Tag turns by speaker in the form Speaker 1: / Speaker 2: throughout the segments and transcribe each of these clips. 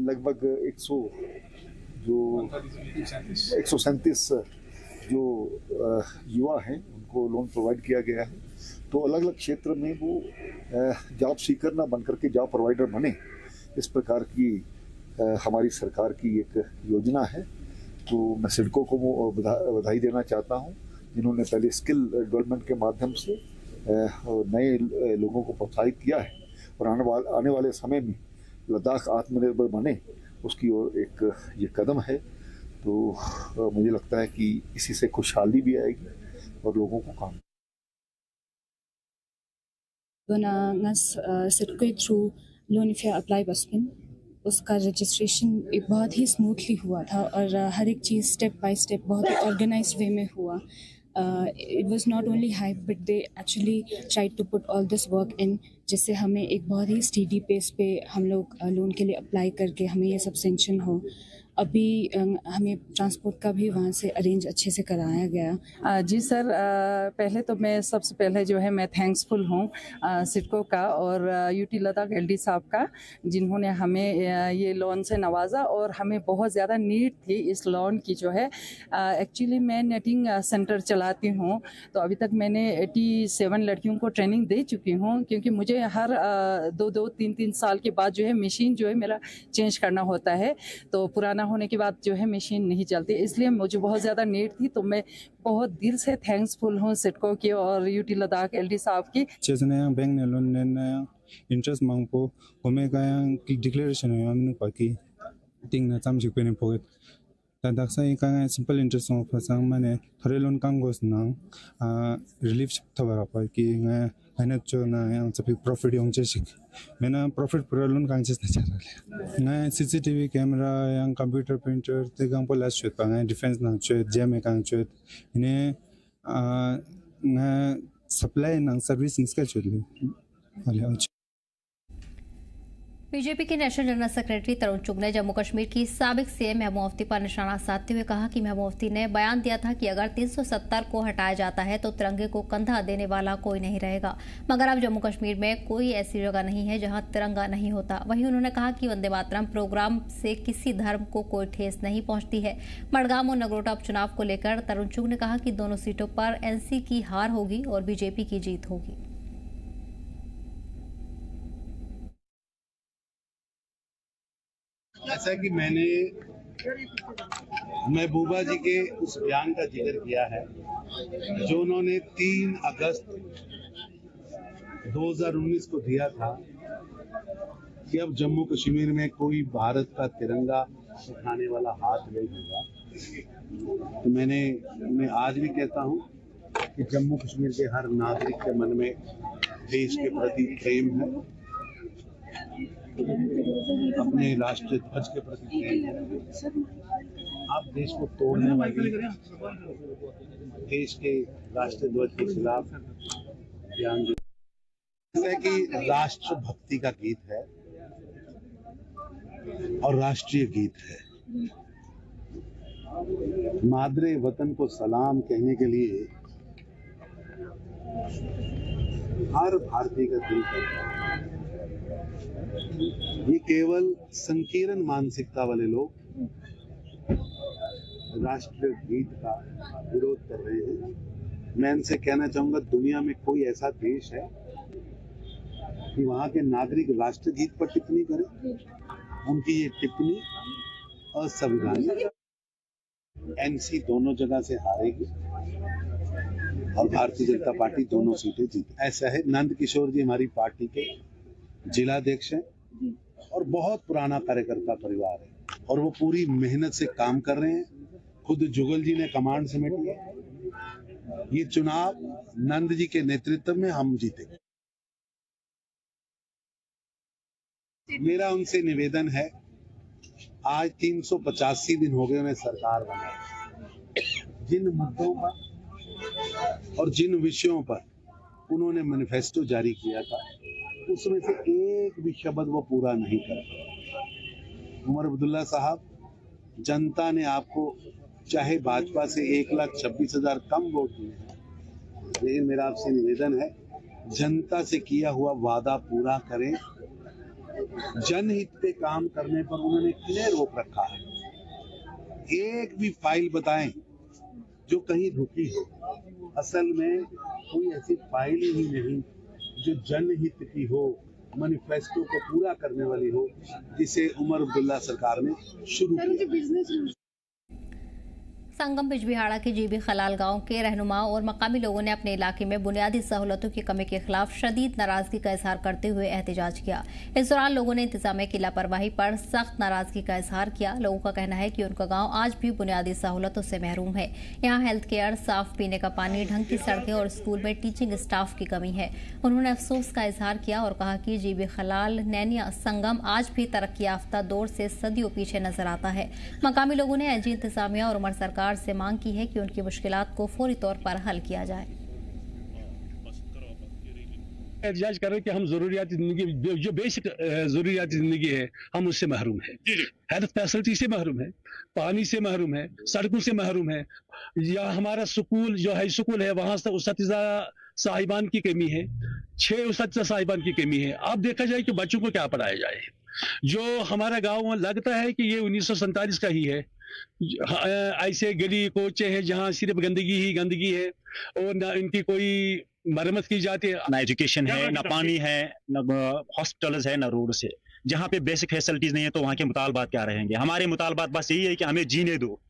Speaker 1: लगभग 137 जो युवा हैं उनको लोन प्रोवाइड किया गया है। तो अलग अलग क्षेत्र में वो जॉब सीकर ना बनकर के जॉब प्रोवाइडर बने, इस प्रकार की हमारी सरकार की एक योजना है। तो मैं सिडको को बधाई देना चाहता हूँ, जिन्होंने पहले स्किल डेवलपमेंट के माध्यम से नए लोगों को प्रोत्साहित किया है और आने वाले समय में लद्दाख आत्मनिर्भर बने, उसकी ओर एक ये कदम है। तो मुझे लगता है कि इसी से खुशहाली भी आएगी और लोगों को काम।
Speaker 2: CIDCO through loan fair apply बसपिन उसका रजिस्ट्रेशन एक बहुत ही स्मूथली हुआ था और हर एक चीज़ स्टेप बाय स्टेप बहुत ही ऑर्गेनाइज्ड वे में हुआ। It was not only hype but they actually tried to put all this work in, जिससे हमें एक बहुत ही स्टीडी पेस पे हम लोग लोन के लिए अप्लाई करके हमें ये सब सेंक्शन हो। अभी हमें ट्रांसपोर्ट का भी वहाँ से अरेंज अच्छे से कराया गया।
Speaker 3: जी सर, पहले तो मैं सबसे पहले जो है मैं थैंक्सफुल हूँ सिडको का और यूटी लद्दाख एलडी साहब का, जिन्होंने हमें ये लोन से नवाजा और हमें बहुत ज़्यादा नीड थी इस लोन की जो है। एक्चुअली मैं नेटिंग सेंटर चलाती हूँ, तो अभी तक मैंने 87 लड़कियों को ट्रेनिंग दे चुकी हूँ, क्योंकि मुझे हर 2-3 साल के बाद जो है मशीन जो है मेरा चेंज करना होता है, तो पुराना होने के बाद जो है मशीन नहीं चलती, इसलिए मुझे बहुत ज़्यादा नीड थी। तो मैं बहुत दिल से थैंक्सफुल हूँ सिडको की और यूटी लद्दाख एलडी साहब की।
Speaker 4: बैंक ने लोन ने इंटरेस्ट मांगपो हमें की डिक्लेरेशन है हमने पाकी टिंग ना चाम सिक्वेने पोगे दादाक्सा का सिंपल इंटरेस्ट ऑफ फसंग माने थरे लोन कांगोस ना रिलीफ थबरा पर कि मैंने जो ना सब प्रॉफिट होंगे सिक मैंने प्रॉफिट पूरा लोन कांगेस ना चला ले ना सीसीटीवी कैमरा या कंप्यूटर प्रिंटर ते गांग पोलास चुत पांगे डिफेंस ना चुत जेम कांग चुत इन्हें ना सप्लाई ना सर्विस निस्का चुत ले।
Speaker 5: बीजेपी के नेशनल जनरल सेक्रेटरी तरुण चुग ने जम्मू कश्मीर की साबिक सीएम महबूबा मुफ्ती पर निशाना साधते हुए कहा कि महबूबा मुफ्ती ने बयान दिया था कि अगर 370 को हटाया जाता है तो तिरंगे को कंधा देने वाला कोई नहीं रहेगा, मगर अब जम्मू कश्मीर में कोई ऐसी जगह नहीं है जहां तिरंगा नहीं होता। वहीं उन्होंने कहा कि वंदे मातरम प्रोग्राम से किसी धर्म को कोई ठेस नहीं पहुंचती है। मडगाम और नगरोटा उपचुनाव को लेकर तरुण चुग ने कहा कि दोनों सीटों पर एनसी की हार होगी और बीजेपी की जीत होगी।
Speaker 6: ऐसा कि मैंने महबूबा जी के उस बयान का जिक्र किया है जो उन्होंने 3 अगस्त 2019 को दिया था कि अब जम्मू कश्मीर में कोई भारत का तिरंगा उठाने वाला हाथ नहीं होगा। तो मैं आज भी कहता हूं कि जम्मू कश्मीर के हर नागरिक के मन में देश के प्रति प्रेम है, अपने राष्ट्रीय ध्वज के प्रति प्रेम है। आप देश को तोड़ने वाली देश के राष्ट्रीय ध्वज के खिलाफ बयान जैसे कि राष्ट्र भक्ति का गीत है और राष्ट्रीय गीत है। मादरे वतन को सलाम कहने के लिए हर भारतीय का दिल करता है। ये केवल संकीर्ण मानसिकता वाले लोग राष्ट्रीय गीत का विरोध कर रहे हैं। मैं इनसे कहना चाहूंगा, दुनिया में कोई ऐसा देश है कि वहां के नागरिक राष्ट्रीय गीत पर टिप्पणी करें? उनकी ये टिप्पणी असंवैधानिक। एनसी दोनों जगह से हारेगी और भारतीय जनता पार्टी दोनों सीटें जीते। ऐसा है, नंद किशोर जी हमारी पार्टी के जिलाध्यक्ष हैं और बहुत पुराना कार्यकर्ता परिवार है और वो पूरी मेहनत से काम कर रहे हैं। खुद जुगल जी ने कमांड समेटी है। ये चुनाव नंद जी के नेतृत्व में हम जीतेंगे। मेरा उनसे निवेदन है, आज 385 दिन हो गए उन्हें सरकार बनाए। जिन मुद्दों पर और जिन विषयों पर उन्होंने मैनिफेस्टो जारी किया था, उसमें से एक भी शब्द वो पूरा नहीं कर। उमर अब्दुल्ला साहब, जनता ने आपको चाहे भाजपा से 1,26,000 कम वोट दिए हैं, लेकिन मेरा आपसे निवेदन है, जनता से किया हुआ वादा पूरा करें जनहित पे काम करने पर उन्होंने किन्हें रोक रखा है? एक भी फाइल बताएं जो कहीं रुकी हो। असल में कोई ऐसी फाइल ही नहीं जो जनहित की हो, मैनिफेस्टो को पूरा करने वाली हो, जिसे उमर अब्दुल्ला सरकार ने शुरू किया।
Speaker 5: संगम बिजबिहाड़ा के जीबी खलाल गांव के रहनुमाओं और मकामी लोगों ने अपने इलाके में बुनियादी सहूलतों की कमी के खिलाफ शदीद नाराजगी का इजहार करते हुए एहतजाज किया। इस दौरान लोगों ने इंतजामिया की लापरवाही पर सख्त नाराजगी का इजहार किया। लोगों का कहना है कि उनका गांव आज भी बुनियादी सहूलतों से महरूम है। यहाँ हेल्थ केयर, साफ पीने का पानी, ढंग की सड़कें और स्कूल में टीचिंग स्टाफ की कमी है। उन्होंने अफसोस का इजहार किया और कहा कि जीबी खलाल नैनिया संगम आज भी तरक्की याफ्ता दौर से सदियों पीछे नजर आता है। मकामी लोगों ने एजी इंतजामिया और उमर सरकार से मांग की है कि उनकी मुश्किलात को फौरी तौर पर हल किया जाए।
Speaker 7: एहतजाज कर रहे हैं कि हम जरूरियात जिंदगी, जो बेसिक जरूरियात जिंदगी है, हम उससे महरूम है। हेल्थ फैसिलिटी से महरूम है, पानी से महरूम है, सड़कों से महरूम है। या हमारा स्कूल जो हाई स्कूल है, वहां से उस्तादिजा साहिबान की कमी है, 6 उस्तादिजा साहिबान की कमी है। अब देखा जाए कि बच्चों को क्या पढ़ाया जाए। जो हमारा गाँव लगता है कि ये 1947 का ही है। ऐसे गली कोचे हैं जहाँ सिर्फ गंदगी ही गंदगी है और ना इनकी कोई मरम्मत की जाती है।
Speaker 8: ना एजुकेशन है, ना पानी है, ना हॉस्पिटल्स है, ना रोड से। जहाँ पे बेसिक फैसिलिटीज नहीं है तो वहाँ के मुतालबात क्या रहेंगे? हमारे मुतालबात बस यही है कि हमें जीने दो,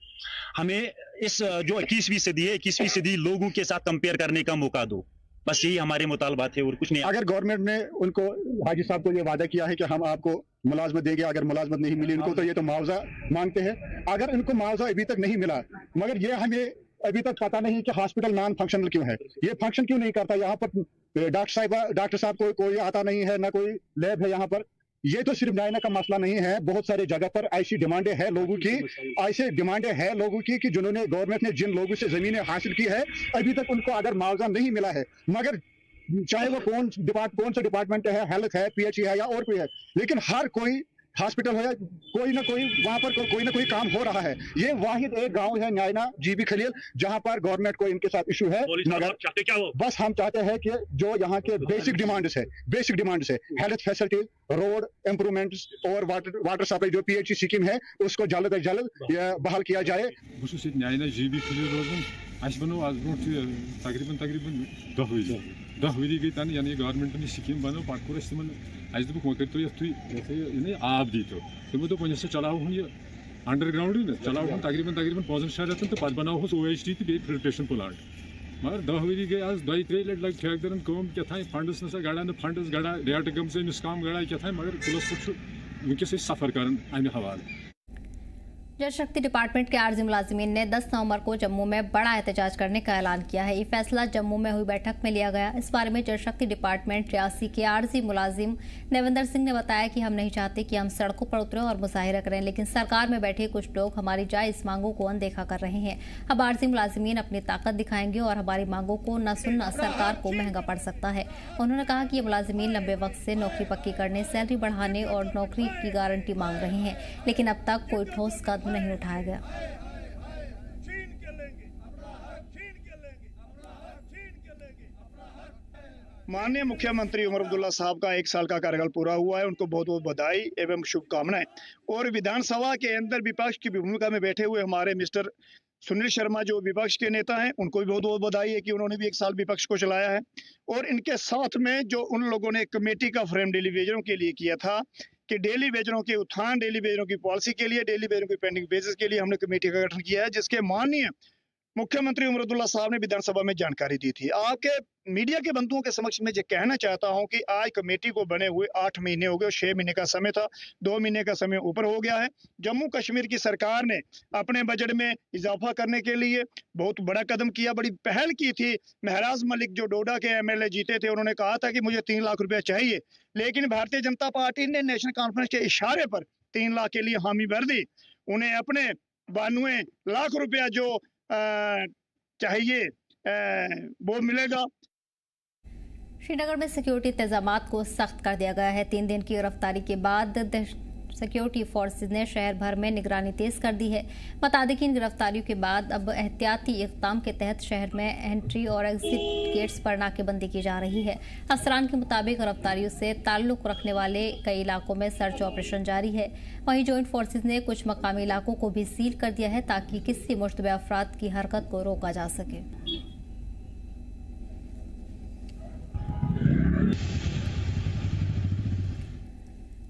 Speaker 8: हमें इस जो 21वीं सदी है, 21वीं सदी लोगों के साथ कंपेयर करने का मौका दो। बस यही हमारे मुतालबात है और कुछ नहीं।
Speaker 9: अगर गवर्नमेंट ने उनको, हाजी साहब को ये वादा किया है कि हम आपको मुलाजमत देंगे, अगर मुलाजमत नहीं मिली उनको तो ये तो मुआवजा मांगते हैं। अगर इनको मुआवजा अभी तक नहीं मिला, मगर ये हमें अभी तक पता नहीं कि हॉस्पिटल नॉन फंक्शनल क्यों है, ये फंक्शन क्यों नहीं करता। यहाँ पर डॉक्टर साहब कोई आता नहीं है, ना कोई लैब है यहाँ पर। ये तो सिर्फ नायना का मसला नहीं है, बहुत सारे जगह पर ऐसी डिमांडें हैं लोगों की, ऐसे डिमांडें हैं लोगों की कि जिन्होंने, गवर्नमेंट ने जिन लोगों से जमीनें हासिल की है, अभी तक उनको अगर मुआवजा नहीं मिला है। मगर चाहे वो कौन सा डिपार्टमेंट है, हेल्थ है, पीएचई है या और कोई है, लेकिन हर कोई हॉस्पिटल है, कोई ना कोई वहां पर कोई ना कोई काम हो रहा है। ये वाहिद एक गांव है नायना जीबी खलील जहां पर गवर्नमेंट को इनके साथ इशू है। मगर बस हम चाहते हैं कि जो यहाँ के बेसिक डिमांड्स है, हेल्थ फैसिलिटीज, रोड इम्प्रूवमेंट्स और वाटर सप्लाई जो पीएचई स्कीम है, उसको जल्द अज जल्द बहाल किया जाए।
Speaker 10: नायना जीबी खलील रोजन आज बनो आज तकरीबन 10 वी गई तन यानी गवर्नमेंट ने स्कीम बनो पटकोर तमन आज दोक वह करो ये आब दी तो तमो दोप वो चलाओ ये अंडरग्राउंड चलाओ तकरीबन 5-6 रेतन तो पे बनाओ OHT तो बे फिल्ट्रेशन प्लांट। मगर 10 वी गई आज 2-3 लट लग ठेकेदारन कम क्या फंड्स नसा गड़ा न फंड्स गड़ा रेट गम से काम गड़ा क्या मगर पुलिस पे वनकस सफर कर अमे हवाले।
Speaker 5: जल शक्ति डिपार्टमेंट के आरजी मुलाजिमीन ने 10 नवंबर को जम्मू में बड़ा एहतजाज करने का ऐलान किया है। ये फैसला जम्मू में हुई बैठक में लिया गया। इस बारे में जल शक्ति डिपार्टमेंट रियासी के आरजी मुलाजिम देवेंद्र सिंह ने बताया कि हम नहीं चाहते कि हम सड़कों पर उतरें और मुजाहिरा करें, लेकिन सरकार में बैठे कुछ लोग हमारी जायज मांगों को अनदेखा कर रहे हैं। अब आरजी मुलाजिमीन अपनी ताकत दिखाएंगे और हमारी मांगों को न सुनना सरकार को महंगा पड़ सकता है। उन्होंने कहा कि ये मुलाजिमीन लंबे वक्त से नौकरी पक्की करने, सैलरी बढ़ाने और नौकरी की गारंटी मांग रहे हैं, लेकिन अब तक कोई ठोस कदम नहीं उठाया गया।
Speaker 9: माननीय मुख्यमंत्री उमर अब्दुल्ला साहब का 1 साल का कार्यकाल पूरा हुआ है, उनको बहुत बहुत बधाई एवं शुभकामनाएं। और विधानसभा के अंदर विपक्ष की भूमिका में बैठे हुए हमारे मिस्टर सुनील शर्मा जो विपक्ष के नेता हैं, उनको भी बहुत बहुत बधाई है कि उन्होंने भी 1 साल विपक्ष को चलाया है। और इनके साथ में जो उन लोगों ने कमेटी का फ्रेम डेली वेजरों के लिए किया था कि डेली वेजरों के उत्थान, डेली वेजरों की पॉलिसी के लिए, डेली वेजरों की पेंडिंग बेसिस के लिए हमने कमेटी का गठन किया है, जिसके माननीय मुख्यमंत्री उमर अब्दुल्ला साहब ने विधानसभा में जानकारी दी थी। आपके मीडिया के बंधुओं के समक्ष में ये कहना चाहता हूं कि आज कमेटी को बने हुए 8 महीने हो गए, 6 महीने का समय था, 2 महीने का समय ऊपर हो गया है। जम्मू कश्मीर की सरकार ने अपने बजट में इजाफा करने के लिए बहुत बड़ा कदम किया, बड़ी पहल की थी। महराज मलिक जो डोडा के MLA जीते थे, उन्होंने कहा था कि मुझे 3 लाख रुपया चाहिए, लेकिन भारतीय जनता पार्टी ने नेशनल कॉन्फ्रेंस के इशारे पर 3 लाख के लिए हामी भर दी। उन्हें अपने 92 लाख रुपया जो चाहिए वो मिलेगा।
Speaker 5: श्रीनगर में सिक्योरिटी इंतजामात को सख्त कर दिया गया है। 3 दिन की गिरफ्तारी के बाद सिक्योरिटी फोर्सेज ने शहर भर में निगरानी तेज कर दी है। बता दें कि इन गिरफ्तारियों के बाद अब एहतियाती इक़दाम के तहत शहर में एंट्री और एग्जिट गेट्स पर नाकेबंदी की जा रही है। अफसरान के मुताबिक गिरफ्तारियों से ताल्लुक रखने वाले कई इलाकों में सर्च ऑपरेशन जारी है। वहीं जॉइंट फोर्सेज ने कुछ मकामी इलाकों को भी सील कर दिया है ताकि किसी मुश्तबे अफराद की हरकत को रोका जा सके।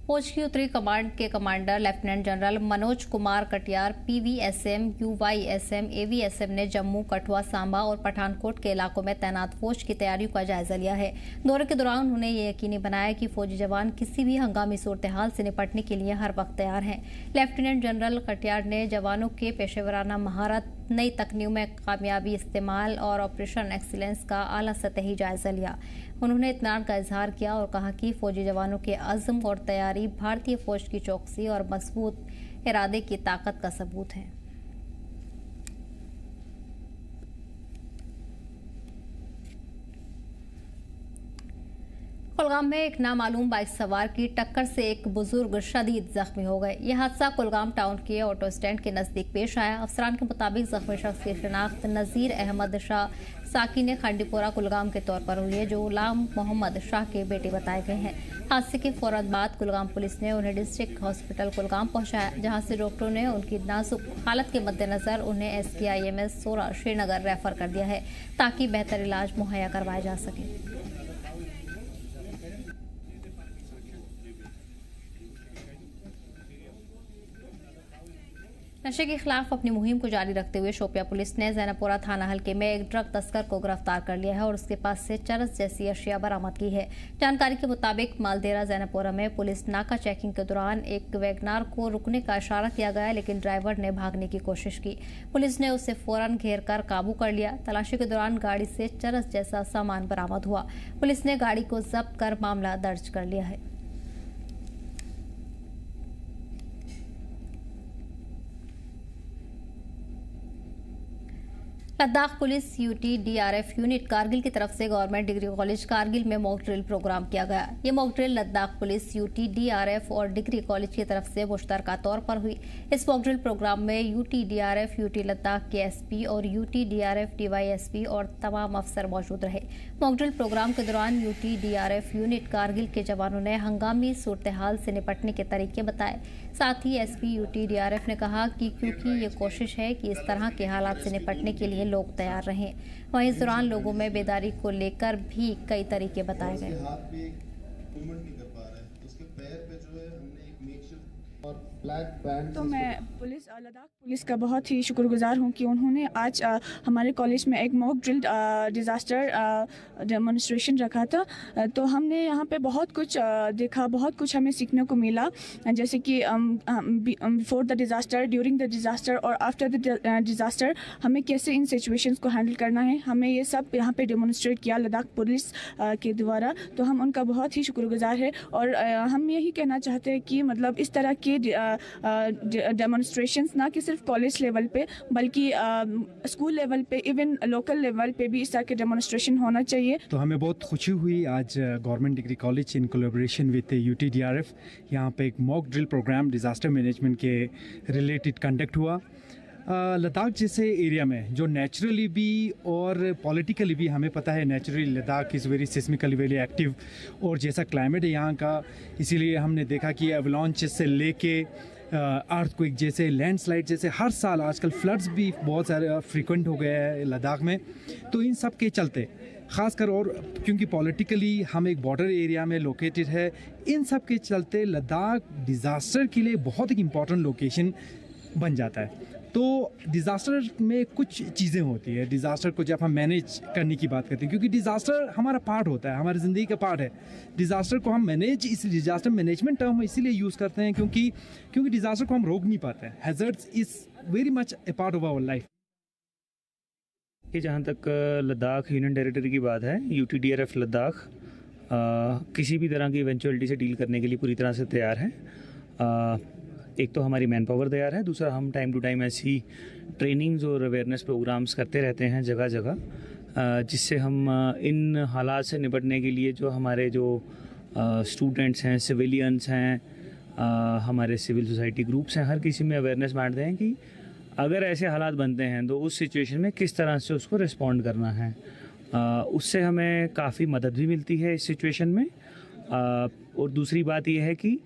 Speaker 5: फौज की उत्तरी कमांड के commander lieutenant general Manoj Kumar Katiyar PVSM, UYSM, AVSM ने जम्मू, कठुआ, सांबा और पठानकोट के इलाकों में तैनात फौज की तैयारियों का जायजा लिया है। दौरे के दौरान उन्होंने ये यकीनी बनाया कि फौजी जवान किसी भी हंगामी सूरत हाल से निपटने के लिए हर वक्त तैयार हैं। लेफ्टिनेंट जनरल कटियार ने जवानों के पेशेवराना महारत, नई तकनीकों में कामयाबी इस्तेमाल और ऑपरेशन एक्सीलेंस का आला सतही जायजा लिया। उन्होंने इत्मीनान का इजहार किया और कहा कि फौजी जवानों के अज़्म और तैयारी भारतीय फौज की चौकसी और मजबूत इरादे की ताकत का सबूत है। कुलगाम में एक नामालूम बाइक सवार की टक्कर से एक बुजुर्ग शदीद जख्मी हो गए। यह हादसा कुलगाम टाउन के ऑटो स्टैंड के नजदीक पेश आया। अफसरान के मुताबिक जख्मी शख्स की शिनाख्त नजीर अहमद शाह साकिन खंडीपोरा कुलगाम के तौर पर हुई है, जो गुलाम मोहम्मद शाह के बेटे बताए गए हैं। हादसे के फौरन बाद कुलगाम पुलिस ने उन्हें डिस्ट्रिक्ट हॉस्पिटल कुलगाम पहुंचाया, जहां से डॉक्टरों ने उनकी नाजुक हालत के मद्देनजर उन्हें SKIMS 16 श्रीनगर रेफर कर दिया है ताकि बेहतर इलाज मुहैया करवाया जा सके। नशे के खिलाफ अपनी मुहिम को जारी रखते हुए शोपिया पुलिस ने जैनपुरा थाना हल्के में एक ड्रग तस्कर को गिरफ्तार कर लिया है और उसके पास से चरस जैसी अशिया बरामद की है। जानकारी के मुताबिक मालदेरा जैनपुरा में पुलिस नाका चेकिंग के दौरान एक वैगनार को रुकने का इशारा किया गया, लेकिन ड्राइवर ने भागने की कोशिश की। पुलिस ने उसे फौरन घेर कर काबू कर लिया। तलाशी के दौरान गाड़ी से चरस जैसा सामान बरामद हुआ। पुलिस ने गाड़ी को जब्त कर मामला दर्ज कर लिया है। Ladakh police UT-DRF unit Kargil की तरफ से गवर्नमेंट डिग्री कॉलेज कारगिल में मॉक ड्रिल प्रोग्राम किया गया। ये mock drill Ladakh police UT-DRF और डिग्री कॉलेज की तरफ से मुश्तरका तौर पर हुई। इस मॉक ड्रिल प्रोग्राम में UT-DRF, UT लद्दाख के SP और UT-DRF DYSP और तमाम अफसर मौजूद रहे। मॉक ड्रिल प्रोग्राम के दौरान UT-DRF यूनिट कारगिल के जवानों ने हंगामी सूरत हाल से निपटने के तरीके बताए। साथ ही SP UT-DRF ने कहा कि क्योंकि ये कोशिश है कि इस तरह के हालात से निपटने के लिए लोग तैयार रहें। वहीं इस दौरान लोगों में बेदारी को लेकर भी कई तरीके बताए गए।
Speaker 11: तो मैं लद्दाख पुलिस का बहुत ही शुक्रगुजार हूँ कि उन्होंने आज हमारे कॉलेज में एक मॉक ड्रिल डिज़ास्टर डेमोन्स्ट्रेशन रखा था। तो हमने यहाँ पे बहुत कुछ देखा, बहुत कुछ हमें सीखने को मिला, जैसे कि before the disaster, during the disaster और आफ्टर द डिज़ास्टर हमें कैसे इन सिचुएशंस को हैंडल करना है। हमें ये सब यहाँ पे डेमोन्स्ट्रेट किया लद्दाख पुलिस के द्वारा, तो हम उनका बहुत ही शुक्रगुजार है। और हम यही कहना चाहते हैं कि मतलब इस तरह के डेमोन्स्ट्रेशंस ना कि सिर्फ कॉलेज लेवल पे बल्कि स्कूल लेवल पे, इवन लोकल लेवल पे भी इस तरह के डेमोन्स्ट्रेशन होना चाहिए।
Speaker 12: तो हमें बहुत खुशी हुई आज government degree college in collaboration with UT-DRF यहाँ पे एक mock drill programme disaster management के रिलेटेड कंडक्ट हुआ। लद्दाख जैसे एरिया में जो नेचुरली भी और पॉलिटिकली भी हमें पता है, naturally Ladakh is very seismically very active और जैसा क्लाइमेट है यहाँ का, इसीलिए हमने देखा कि एवलांच से लेके अर्थक्वेक जैसे, लैंडस्लाइड जैसे हर साल आजकल फ्लड्स भी बहुत सारे फ्रीक्वेंट हो गए हैं लद्दाख में। तो इन सब के चलते ख़ासकर, और क्योंकि पॉलिटिकली हम एक बॉर्डर एरिया में लोकेटेड है, इन सब के चलते लद्दाख डिज़ास्टर के लिए बहुत एक इम्पॉर्टेंट लोकेशन बन जाता है। तो डिज़ास्टर में कुछ चीज़ें होती है, डिज़ास्टर को जब हम मैनेज करने की बात करते हैं, क्योंकि डिज़ास्टर हमारा पार्ट होता है, हमारी ज़िंदगी का पार्ट है। डिज़ास्टर को हम मैनेज, इस डिज़ास्टर मैनेजमेंट टर्म इसीलिए यूज़ करते हैं क्योंकि डिज़ास्टर को हम रोक नहीं पाते हैं। Hazards is very much a part of our life.
Speaker 13: कि जहाँ तक लद्दाख यूनियन टेरिटरी की बात है, UT-DRF लद्दाख किसी भी तरह की इवेंचुअलिटी से डील करने के लिए पूरी तरह से तैयार है। एक तो हमारी मैन पावर तैयार है, दूसरा हम टाइम टू टाइम ऐसी ट्रेनिंग्स और अवेयरनेस प्रोग्राम्स करते रहते हैं जगह जगह, जिससे हम इन हालात से निपटने के लिए जो हमारे जो स्टूडेंट्स हैं, सिविलियंस हैं, हमारे सिविल सोसाइटी ग्रुप्स हैं, हर किसी में अवेयरनेस बांटते हैं कि अगर ऐसे हालात बनते हैं तो उस सिचुएशन में किस तरह से उसको रिस्पॉन्ड करना है। उससे हमें काफ़ी मदद भी मिलती है इस सिचुएशन में। और दूसरी बात यह है कि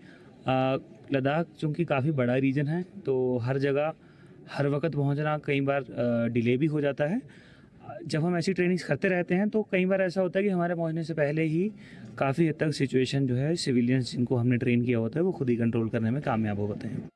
Speaker 13: लद्दाख चूँकि काफ़ी बड़ा रीजन है तो हर जगह हर वक्त पहुंचना कई बार डिले भी हो जाता है। जब हम ऐसी ट्रेनिंग्स करते रहते हैं तो कई बार ऐसा होता है कि हमारे पहुंचने से पहले ही काफ़ी हद तक सिचुएशन जो है सिविलियंस जिनको हमने ट्रेन किया होता है वो खुद ही कंट्रोल करने में कामयाब होते हैं।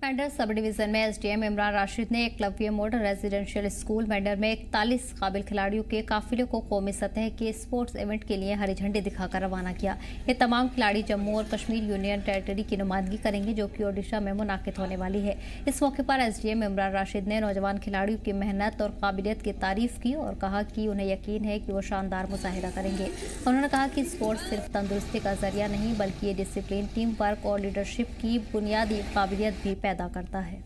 Speaker 5: मेंढर सब डिवीजन में एसडीएम इमरान राशिद ने Eklavya model residential school Mendhar में 41 काबिल खिलाड़ियों के काफिले को कौमी सतह के स्पोर्ट्स इवेंट के लिए हरी झंडी दिखाकर रवाना किया। ये तमाम खिलाड़ी जम्मू और कश्मीर यूनियन टेरिटरी की नुमाइंदगी करेंगे जो कि ओडिशा में मुनाकिद होने वाली है। इस मौके पर एसडीएम इमरान राशिद ने नौजवान खिलाड़ियों की मेहनत और काबिलियत की तारीफ की और कहा कि उन्हें यकीन है कि वो शानदार मुजाहिरा करेंगे। उन्होंने कहा कि स्पोर्ट्स सिर्फ तंदुरुस्ती का जरिया नहीं बल्कि ये डिसिप्लिन, टीम वर्क और लीडरशिप की बुनियादी काबिलियत भी पैदा करता है।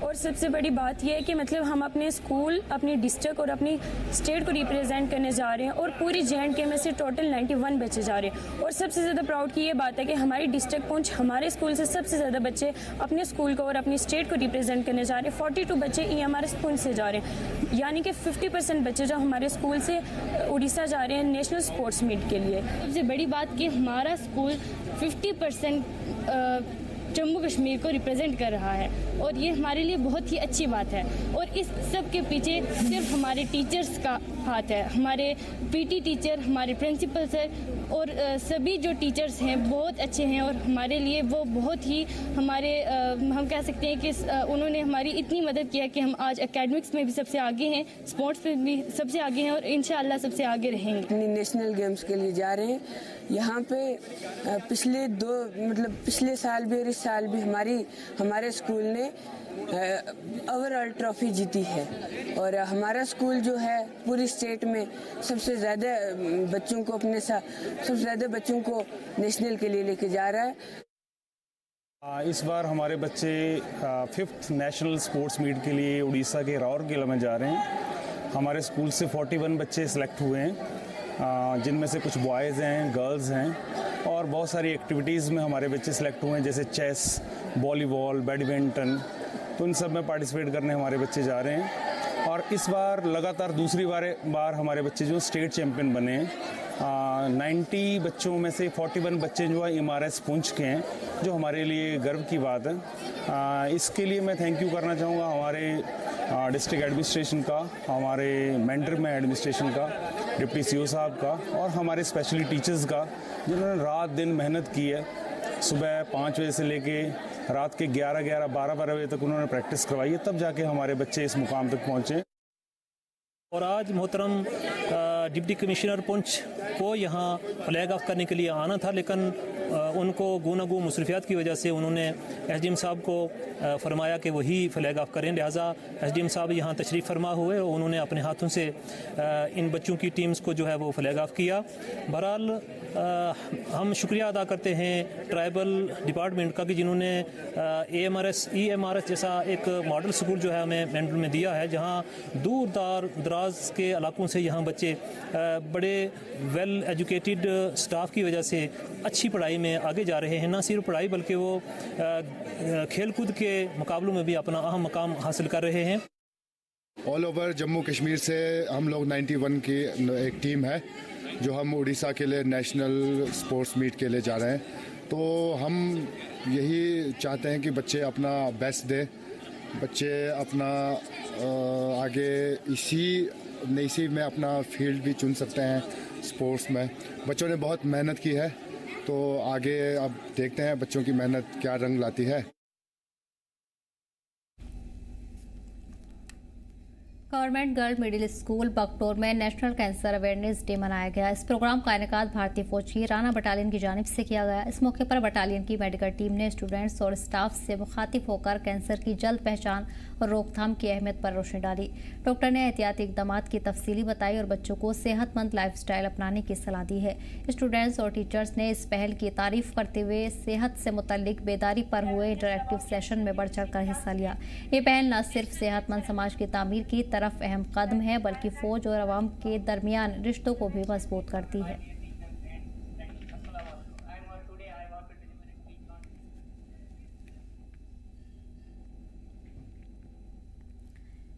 Speaker 14: और सबसे बड़ी बात यह है कि मतलब हम अपने स्कूल, अपनी डिस्ट्रिक्ट और अपनी स्टेट को रिप्रेजेंट करने जा रहे हैं और पूरी JNK में से टोटल 91 बच्चे जा रहे हैं। और सबसे ज़्यादा प्राउड की ये बात है कि हमारी डिस्ट्रिक्ट पुंछ हमारे स्कूल से सबसे ज़्यादा बच्चे अपने स्कूल को और अपनी स्टेट को रिप्रेजेंट करने जा रहे हैं। 42 बच्चे EMRS पुंछ से जा रहे हैं, यानी कि 50% बच्चे जो हमारे स्कूल से उड़ीसा जा रहे हैं नेशनल स्पोर्ट्स मीट के लिए।
Speaker 15: सबसे बड़ी बात कि हमारा स्कूल 50% जम्मू कश्मीर को रिप्रेजेंट कर रहा है और ये हमारे लिए बहुत ही अच्छी बात है। और इस सब के पीछे सिर्फ हमारे टीचर्स का हाथ है। हमारे PT टीचर, हमारे प्रिंसिपल सर और सभी जो टीचर्स हैं बहुत अच्छे हैं और हमारे लिए वो बहुत ही हमारे हम कह सकते हैं कि उन्होंने हमारी इतनी मदद किया कि हम आज एकेडमिक्स में भी सबसे आगे हैं, स्पोर्ट्स में भी सबसे आगे हैं और इंशाअल्लाह सबसे आगे रहेंगे।
Speaker 16: नेशनल गेम्स के लिए जा रहे हैं। यहाँ पे पिछले साल भी और इस साल भी हमारे स्कूल ने ओवरऑल ट्रॉफी जीती है और हमारा स्कूल जो है पूरी स्टेट में सबसे ज़्यादा बच्चों को नेशनल के लिए लेके जा रहा है।
Speaker 17: इस बार हमारे बच्चे 5th नेशनल स्पोर्ट्स मीट के लिए उड़ीसा के राउरकेला में जा रहे हैं। हमारे स्कूल से 41 बच्चे सिलेक्ट हुए हैं, जिनमें से कुछ बॉयज़ हैं, गर्ल्स हैं और बहुत सारी एक्टिविटीज़ में हमारे बच्चे सिलेक्ट हुए हैं जैसे चेस, वॉलीबॉल, बैडमिंटन। तो इन सब में पार्टिसिपेट करने हमारे बच्चे जा रहे हैं और इस बार लगातार दूसरी बार हमारे बच्चे जो स्टेट चैम्पियन बने हैं। 90 बच्चों में से 41 बच्चे जो है EMRS पुंछ के हैं, जो हमारे लिए गर्व की बात है। इसके लिए मैं थैंक यू करना चाहूँगा हमारे डिस्ट्रिक्ट एडमिनिस्ट्रेशन का, हमारे मेंटर में एडमिनिस्ट्रेशन का, डिप्टी CO साहब का और हमारे स्पेशली टीचर्स का, जिन्होंने रात दिन मेहनत की है। सुबह 5 बजे से लेके रात के 11, 12 बजे तक उन्होंने प्रैक्टिस करवाई है, तब जाके हमारे बच्चे इस मुकाम तक पहुँचे।
Speaker 18: और आज मोहतरम डिप्टी कमिश्नर पुंछ को यहाँ फ्लैग ऑफ करने के लिए आना था, लेकिन उनको गूनागू मुसरफियात की वजह से उन्होंने SDM साहब को फरमाया कि वही फ्लैग ऑफ करें। लिहाजा SDM साहब यहाँ तशरीफ़ फरमा हुए और उन्होंने अपने हाथों से इन बच्चों की टीम्स को जो है वो फ्लैग ऑफ किया। बहरहाल हम शुक्रिया अदा करते हैं ट्राइबल डिपार्टमेंट का कि जिन्होंने EMRS जैसा एक मॉडल स्कूल जो है हमें मेंढर में दिया है, जहाँ दूर दराज के इलाकों से यहाँ बच्चे बड़े वेल एजुकेटेड स्टाफ की वजह से अच्छी पढ़ाई में आगे जा रहे हैं। न सिर्फ पढ़ाई बल्कि वो खेलकूद के मुकाबलों में भी अपना अहम मकाम हासिल कर रहे हैं।
Speaker 19: ऑल ओवर जम्मू कश्मीर से हम लोग 91 की एक टीम है जो हम उड़ीसा के लिए नेशनल स्पोर्ट्स मीट के लिए जा रहे हैं। तो हम यही चाहते हैं कि बच्चे अपना बेस्ट दें, बच्चे अपना आगे इसी में अपना फील्ड भी चुन सकते हैं स्पोर्ट्स में। बच्चों ने बहुत मेहनत की है, तो आगे अब देखते हैं बच्चों की मेहनत क्या रंग लाती है।
Speaker 5: गवर्नमेंट गर्ल मिडिल स्कूल बगटोर में नेशनल कैंसर अवेयरनेस डे मनाया गया। इस प्रोग्राम का इनेकाद भारतीय फौज की राना बटालियन की जानिब से किया गया। इस मौके पर बटालियन की मेडिकल टीम ने स्टूडेंट्स और स्टाफ से मुखातिब होकर कैंसर की जल्द पहचान और रोकथाम की अहमियत पर रोशनी डाली। डॉक्टर ने एहतियाती इक़दामात की तफसीली बताई और बच्चों को सेहतमंद लाइफस्टाइल अपनाने की सलाह दी है। स्टूडेंट्स और टीचर्स ने इस पहल की तारीफ करते हुए सेहत से मुतल्लिक बेदारी पर हुए इंटरैक्टिव सेशन में बढ़ चढ़ कर हिस्सा लिया। ये पहल न सिर्फ सेहतमंद समाज की तामीर की तरफ अहम कदम है, बल्कि फौज और अवाम के दरमियान रिश्तों को भी मजबूत करती है।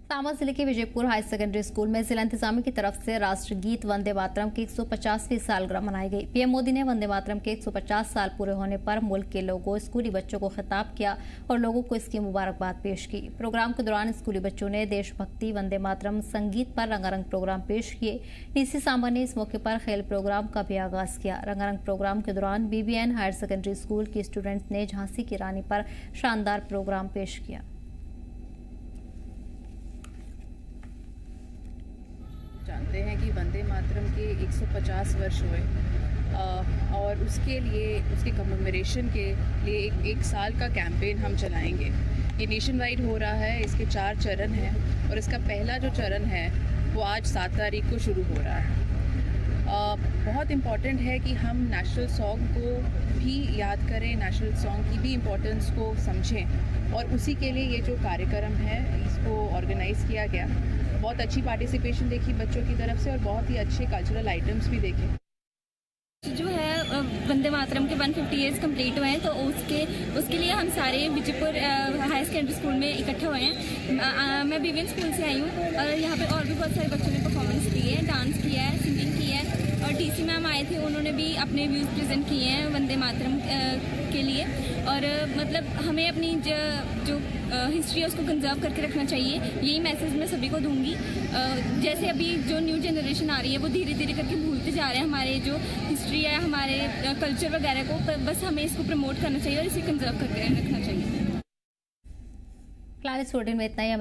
Speaker 5: सांबा जिले के विजयपुर हाई सेकेंडरी स्कूल में जिला इंतजामिया की तरफ से राष्ट्रगीत वंदे मातरम की 150वीं सालगिरह मनाई गई। पीएम मोदी ने वंदे मातरम के 150 साल पूरे होने पर मुल्क के लोगों, स्कूली बच्चों को खिताब किया और लोगों को इसकी मुबारकबाद पेश की। प्रोग्राम के दौरान स्कूली बच्चों ने देशभक्ति, वंदे मातरम, संगीत पर रंगारंग प्रोग्राम पेश किए। डीसी सांबा ने इस मौके पर खेल प्रोग्राम का भी आगाज किया। रंगारंग प्रोग्राम के दौरान BBN हायर सेकेंडरी स्कूल की स्टूडेंट्स ने झांसी की रानी पर शानदार प्रोग्राम पेश किया।
Speaker 20: जानते हैं कि वंदे मातरम के 150 वर्ष हुए और उसके लिए, उसके कमेमोरेशन के लिए एक साल का कैंपेन हम चलाएंगे। ये नेशन वाइड हो रहा है, इसके 4 चरण हैं और इसका पहला जो चरण है वो आज 7 तारीख को शुरू हो रहा है। बहुत इम्पॉर्टेंट है कि हम नेशनल सॉन्ग को भी याद करें, नेशनल सॉन्ग की भी इम्पोर्टेंस को समझें और उसी के लिए ये जो कार्यक्रम है इसको ऑर्गेनाइज़ किया गया। बहुत अच्छी पार्टिसिपेशन देखी बच्चों की तरफ से और बहुत ही अच्छे कल्चरल आइटम्स भी देखे।
Speaker 21: जो है वंदे मातरम के 150 ईयर्स कंप्लीट हुए हैं, तो उसके लिए हम सारे विजयपुर हाई सेकेंडरी स्कूल में इकट्ठे हुए हैं। मैं BBN स्कूल से आई हूँ और यहाँ पे और भी बहुत सारे बच्चों ने परफॉर्मेंस दी है, डांस किया है, सिंगिंग की है और DC मैम आए थे, उन्होंने भी अपने व्यूज़ प्रेजेंट किए हैं वंदे मातरम के लिए। और मतलब हमें अपनी जो हिस्ट्री है उसको कंजर्व करके रखना चाहिए, यही मैसेज मैं सभी को दूंगी। जैसे अभी जो न्यू जनरेशन आ रही है वो धीरे धीरे करके भूलते जा रहे हैं हमारे जो हिस्ट्री है, हमारे कल्चर वगैरह को, बस हमें इसको प्रमोट करना चाहिए और इसे कंजर्व करके रखना चाहिए।
Speaker 5: क्लास 14 में इतना ही।